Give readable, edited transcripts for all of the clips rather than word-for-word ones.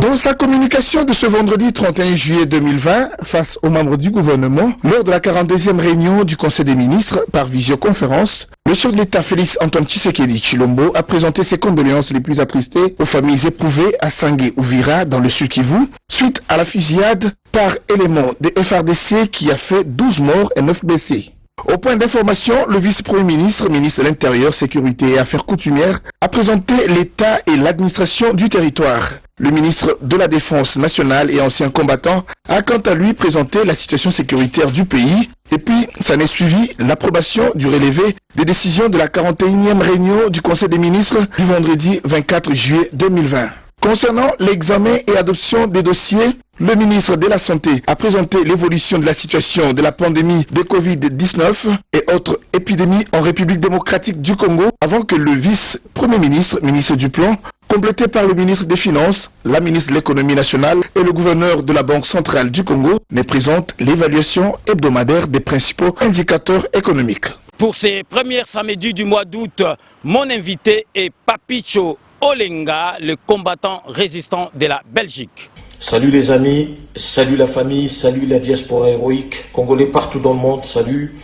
Dans sa communication de ce vendredi 31 juillet 2020 face aux membres du gouvernement, lors de la 42e réunion du Conseil des ministres par visioconférence, le chef de l'État Félix Antoine Tshisekedi Tshilombo a présenté ses condoléances les plus attristées aux familles éprouvées à Sange Uvira dans le Sud Kivu, suite à la fusillade par éléments des FARDC qui a fait 12 morts et 9 blessés. Au point d'information, le vice-premier ministre, ministre de l'Intérieur, Sécurité et Affaires coutumières, a présenté l'État et l'administration du territoire. Le ministre de la Défense nationale et ancien combattant a quant à lui présenté la situation sécuritaire du pays. Et puis, ça n'est suivi l'approbation du relevé des décisions de la 41e réunion du Conseil des ministres du vendredi 24 juillet 2020. Concernant l'examen et adoption des dossiers, le ministre de la Santé a présenté l'évolution de la situation de la pandémie de Covid-19 et autres épidémies en République démocratique du Congo avant que le vice-premier ministre, ministre du Plan, complété par le ministre des Finances, la ministre de l'Économie nationale et le gouverneur de la Banque centrale du Congo, ne présente l'évaluation hebdomadaire des principaux indicateurs économiques. Pour ces premiers samedis du mois d'août, mon invité est Papicho Olenga, le combattant résistant de la Belgique. Salut les amis, salut la famille, salut la diaspora héroïque, congolais partout dans le monde, salut.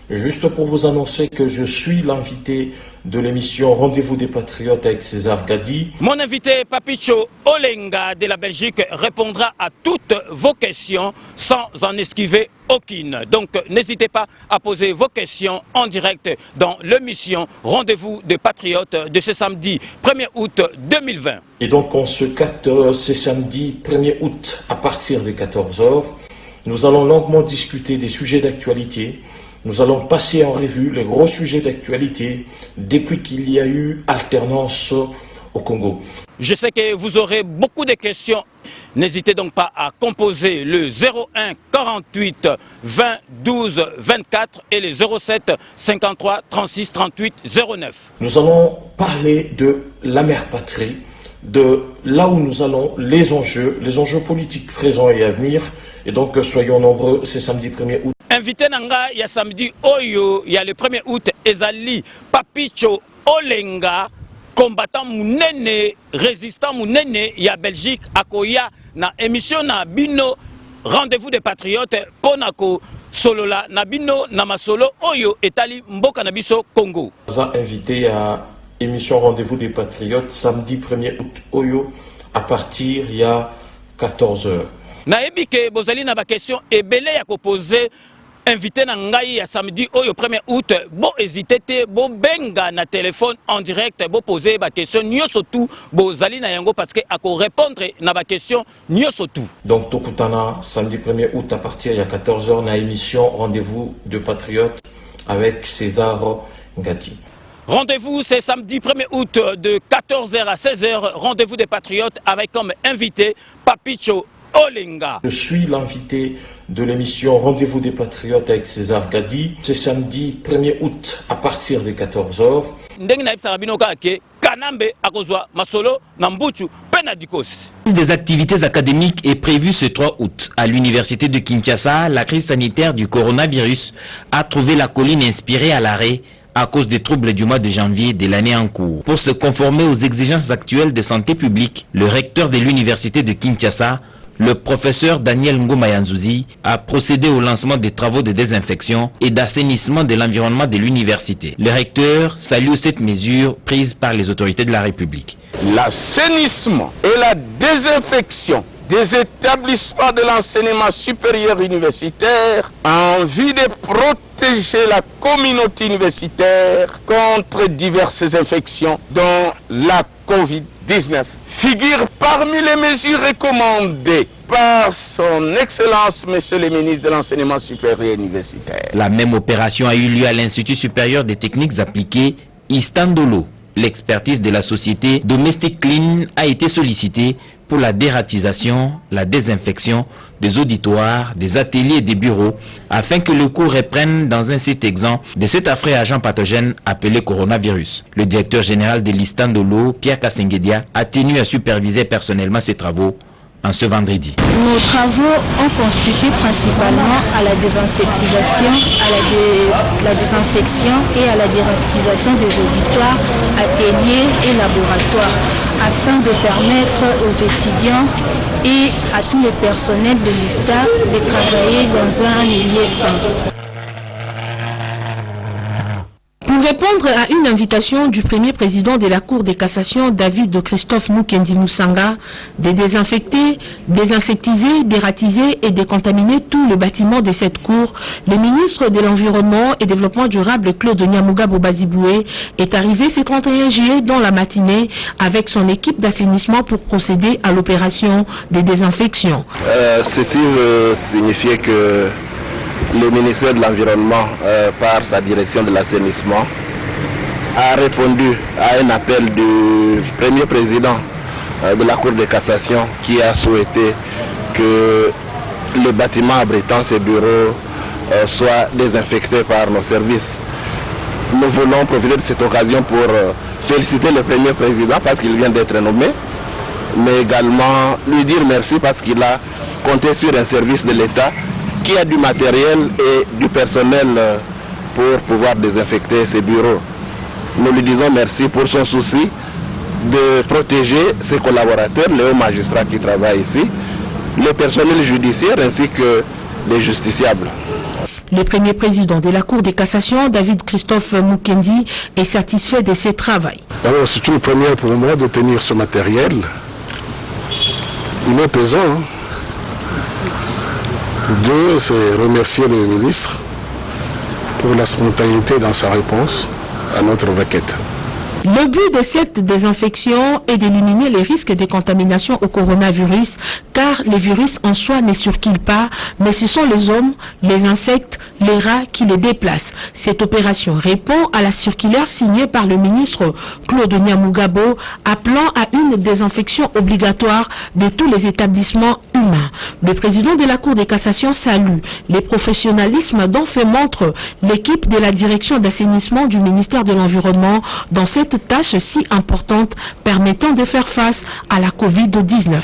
Juste pour vous annoncer que je suis l'invité de l'émission Rendez-vous des Patriotes avec César Gadi. Mon invité Papicho Olenga de la Belgique répondra à toutes vos questions sans en esquiver aucune. Donc n'hésitez pas à poser vos questions en direct dans l'émission Rendez-vous des Patriotes de ce samedi 1er août 2020. Et donc on se capte ce samedi 1er août à partir de 14h. Nous allons longuement discuter des sujets d'actualité. Nous allons passer en revue les gros sujets d'actualité depuis qu'il y a eu alternance au Congo. Je sais que vous aurez beaucoup de questions. N'hésitez donc pas à composer le 01 48 20 12 24 et le 07 53 36 38 09. Nous allons parler de la mère patrie, de là où nous allons, les enjeux politiques présents et à venir. Et donc soyons nombreux, c'est samedi 1er août. Invité Nanga, il y a samedi Oyo, il y a le 1er août, Ezali Papicho Olenga, combattant Mounene, résistant Mounene, il y a Belgique, Akoya, na émission na Bino, Rendez-vous des Patriotes, Ponako, Solola, na Bino, Namasolo, Oyo, Etali, Mboka Nabiso, Congo. Invité à émission Rendez-vous des Patriotes, samedi 1er août, Oyo, à partir, il y a 14h. Naebi ke bozali na ba question ebele ya ko poser invité na ngai ya samedi oyo 1er août bo hésiter te bo benga na téléphone en direct bo poser ba question nyoso tout bozali na yango parce que ako répondre na ba question nyoso tout. Donc tokutana samedi 1er août à partir ya 14h na émission Rendez-vous de Patriotes avec César Gadi. Rendez-vous c'est samedi 1er août de 14h à 16h, Rendez-vous des Patriotes avec comme invité Papicho Olenga. Je suis l'invité de l'émission Rendez-vous des Patriotes avec César Gadi. C'est samedi 1er août à partir de 14h. Des activités académiques est prévue ce 3 août. À l'université de Kinshasa, la crise sanitaire du coronavirus a trouvé la colline inspirée à l'arrêt à cause des troubles du mois de janvier de l'année en cours. Pour se conformer aux exigences actuelles de santé publique, le recteur de l'université de Kinshasa, le professeur Daniel Ngoma Yanzouzi, a procédé au lancement des travaux de désinfection et d'assainissement de l'environnement de l'université. Le recteur salue cette mesure prise par les autorités de la République. L'assainissement et la désinfection des établissements de l'enseignement supérieur universitaire en vue de protéger la communauté universitaire contre diverses infections dont la Covid-19 figure parmi les mesures recommandées par son Excellence Monsieur le ministre de l'Enseignement supérieur universitaire. La même opération a eu lieu à l'Institut supérieur des techniques appliquées Istandolo. L'expertise de la société Domestic Clean a été sollicitée pour la dératisation, la désinfection des auditoires, des ateliers et des bureaux, afin que le cours reprenne dans un site exempt de cet affreux agent pathogène appelé coronavirus. Le directeur général de l'Istandolo, Pierre Kassengedia, a tenu à superviser personnellement ces travaux en ce vendredi. Nos travaux ont constitué principalement à la désinsectisation, à la désinfection et à la dératisation des auditoires, ateliers et laboratoires. afin de permettre aux étudiants et à tous les personnels de l'ISTA de travailler dans un milieu sain. Pour répondre à une invitation du premier président de la Cour de cassation, David de Christophe Mukendi Musanga, de désinfecter, désinsectiser, dératiser et décontaminer tout le bâtiment de cette cour, le ministre de l'Environnement et Développement durable Claude Nyamugabo Baziboué est arrivé ce 31 juillet dans la matinée avec son équipe d'assainissement pour procéder à l'opération de désinfection. Ceci veut signifier que le ministère de l'Environnement, par sa direction de l'assainissement, a répondu à un appel du premier président de la Cour de cassation qui a souhaité que le bâtiment abritant ses bureaux soit désinfecté par nos services. Nous voulons profiter de cette occasion pour féliciter le premier président parce qu'il vient d'être nommé, mais également lui dire merci parce qu'il a compté sur un service de l'État qui a du matériel et du personnel pour pouvoir désinfecter ses bureaux. Nous lui disons merci pour son souci de protéger ses collaborateurs, les hauts magistrats qui travaillent ici, le personnel judiciaire ainsi que les justiciables. Le premier président de la Cour de cassation, David Christophe Mukendi, est satisfait de ce travail. D'abord, c'est une première pour moi de tenir ce matériel. Il est pesant. Deux, c'est remercier le ministre pour la spontanéité dans sa réponse à notre requête. Le but de cette désinfection est d'éliminer les risques de contamination au coronavirus, car les virus en soi ne circulent pas, mais ce sont les hommes, les insectes, les rats qui les déplacent. Cette opération répond à la circulaire signée par le ministre Claude Nyamugabo, appelant à une désinfection obligatoire de tous les établissements humains. Le président de la Cour de cassation salue les professionnalismes dont fait montre l'équipe de la direction d'assainissement du ministère de l'Environnement dans cette tâche si importante permettant de faire face à la Covid-19.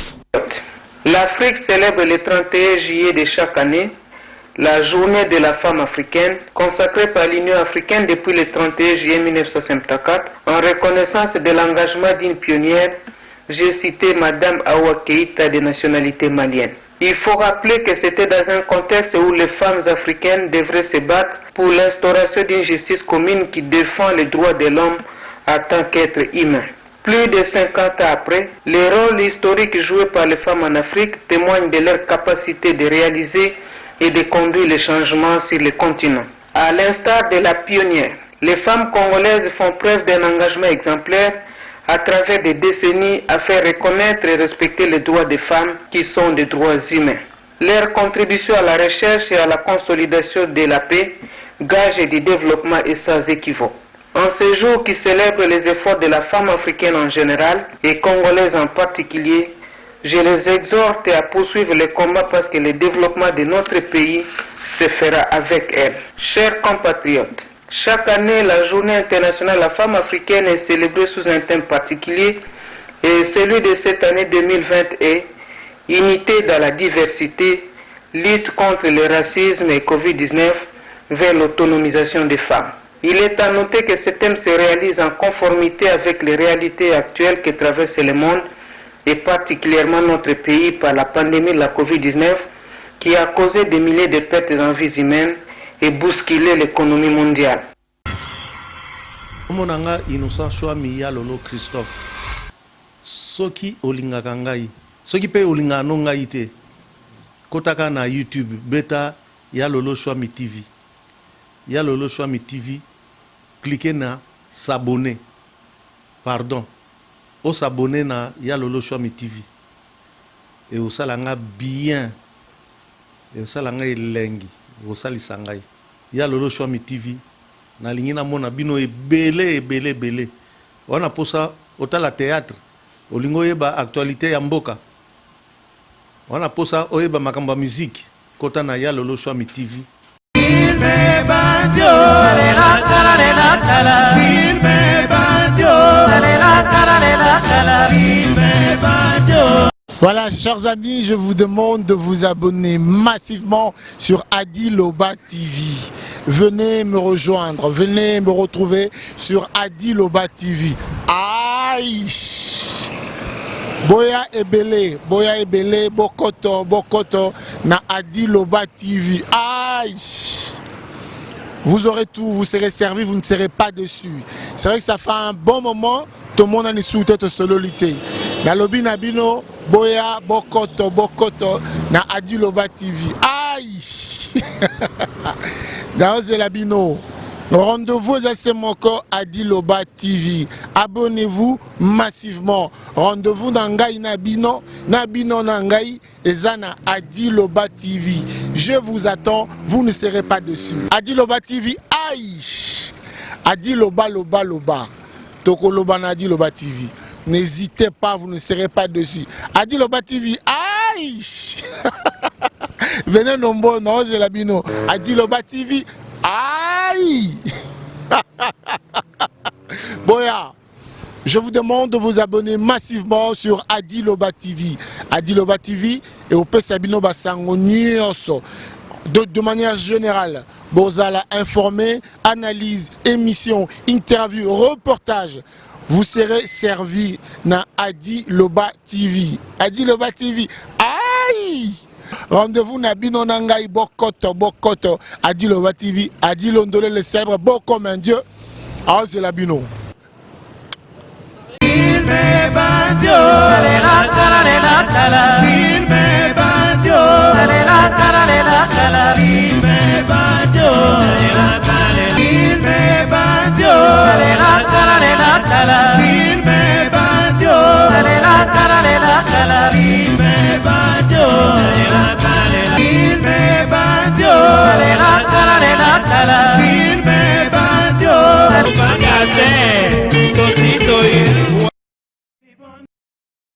L'Afrique célèbre le 31 juillet de chaque année la journée de la femme africaine consacrée par l'Union africaine depuis le 31 juillet 1964 en reconnaissance de l'engagement d'une pionnière, j'ai cité Madame Awa Keïta de nationalité malienne. Il faut rappeler que c'était dans un contexte où les femmes africaines devraient se battre pour l'instauration d'une justice commune qui défend les droits de l'homme en tant qu'être humain. Plus de 50 ans après, les rôles historiques joués par les femmes en Afrique témoignent de leur capacité de réaliser et de conduire les changements sur le continent. À l'instar de la pionnière, les femmes congolaises font preuve d'un engagement exemplaire à travers des décennies à faire reconnaître et respecter les droits des femmes qui sont des droits humains. Leur contribution à la recherche et à la consolidation de la paix, gage du développement est sans équivoque. En ce jour qui célèbre les efforts de la femme africaine en général et congolaise en particulier, je les exhorte à poursuivre les combats parce que le développement de notre pays se fera avec elles. Chers compatriotes, chaque année, la journée internationale de la femme africaine est célébrée sous un thème particulier et celui de cette année 2020 est « Unité dans la diversité, lutte contre le racisme et Covid-19 vers l'autonomisation des femmes ». Il est à noter que ce thème se réalise en conformité avec les réalités actuelles que traverse le monde et particulièrement notre pays par la pandémie de la Covid-19 qui a causé des milliers de pertes en vies humaines et bousculé l'économie mondiale. Monanga Innocent Chouami Yalolo Christophe. Soki olingaka ngai. Soki pe olinga no ngai te. Kotaka na YouTube beta Yalolo Chouami TV. Yalolo Chouami TV. Cliquez na s'abonner. Pardon. O s'abonner na Yalolo Chouami TV. Et au salanga bien. Et au salanga elengi. Osali sangai ya Lolo Chouami TV na lingina mona bino ebele wana posa otala théâtre olingo yeba actualité ya mboka wana posa oyeba makamba musique kota na ya Lolo Chouami TV. Voilà, chers amis, je vous demande de vous abonner massivement sur Adiloba TV. Venez me rejoindre, venez me retrouver sur Adiloba TV. Aïe! Boya Ebele, Bokoto, na Adi Loba TV. Aïe! Vous aurez tout, vous serez servi, vous ne serez pas déçus. C'est vrai que ça fait un bon moment, tout le monde a une sous-tête sololité. Na lobi nabino, Boya, Bokoto, na Adi Loba TV. Aïe! Dans Labino. Rendez-vous dans ce moko Adi Loba TV. Abonnez-vous massivement. Rendez-vous dans Ngai Nabino Nangai Ezana Adi Loba TV. Je vous attends, vous ne serez pas dessus. Adi Loba TV, aïe! Adi Loba. Toko Loba na Adi Loba TV. N'hésitez pas, vous ne serez pas dessus. Adi Loba TV, aïe! Venez nombreux, non, Zelabino. Adi Loba TV, aïe! Boya, je vous demande de vous abonner massivement sur Adi Loba TV. Adi Loba TV et au Pesabino Basango Nyonso. De manière générale, Bozala informé, analyse, émission, interview, reportage. Vous serez servi dans Adi Loba TV. Adi Loba TV, aïe! Rendez-vous na bino nangai bokoto Adi Loba TV, Adi Londole le célèbre beau comme un dieu. Ah, c'est la bino.